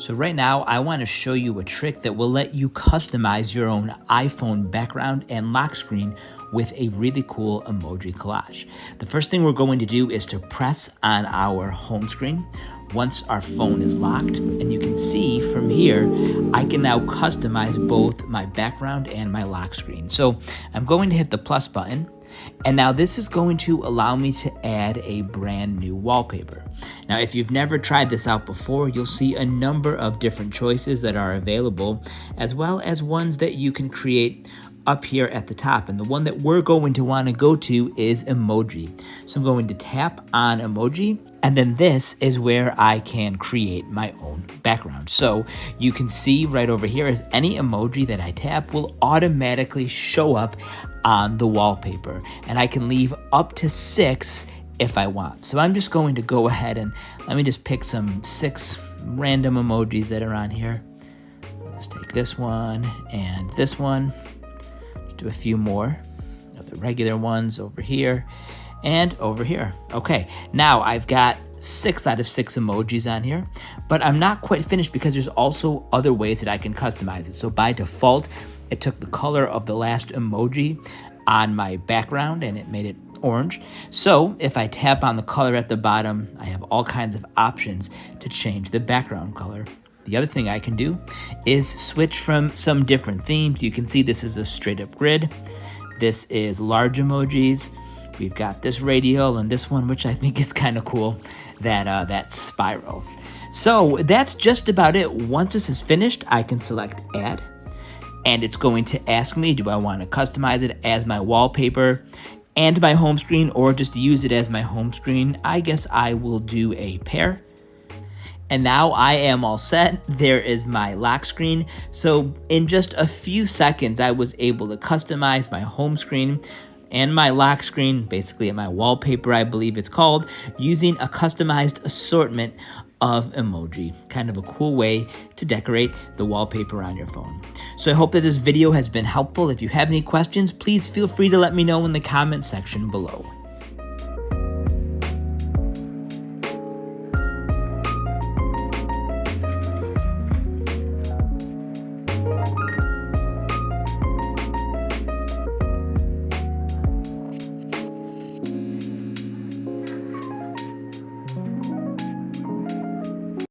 So right now, I want to show you a trick that will let you customize your own iPhone background and lock screen with a really cool emoji collage. The first thing we're going to do is to press on our home screen once our phone is locked. And you can see from here, I can now customize both my background and my lock screen. So I'm going to hit the plus button. And now this is going to allow me to add a brand new wallpaper. Now, if you've never tried this out before, you'll see a number of different choices that are available, as well as ones that you can create up here at the top. And the one that we're going to want to go to is Emoji. So I'm going to tap on Emoji, and then this is where I can create my own background. So you can see right over here is any emoji that I tap will automatically show up on the wallpaper. And I can leave up to 6 if I want. So I'm just going to go ahead and let me just pick some 6 random emojis that are on here. I'll just take this one and this one. Just do a few more of the regular ones over here and over here. Okay, now I've got 6 out of 6 emojis on here, but I'm not quite finished because there's also other ways that I can customize it. So by default, it took the color of the last emoji on my background and it made it orange. So if I tap on the color at the bottom, I have all kinds of options to change the background color. The other thing I can do is switch from some different themes. You can see this is a straight up grid. This is large emojis. We've got this radial and this one, which I think is kind of cool, that spiral. So that's just about it. Once this is finished, I can select add, and it's going to ask me, do I want to customize it as my wallpaper and my home screen, or just use it as my home screen? I guess I will do a pair. And now I am all set. There is my lock screen. So in just a few seconds, I was able to customize my home screen and my lock screen, basically my wallpaper, I believe it's called, using a customized assortment of emoji. Kind of a cool way to decorate the wallpaper on your phone. So I hope that this video has been helpful. If you have any questions, please feel free to let me know in the comment section below.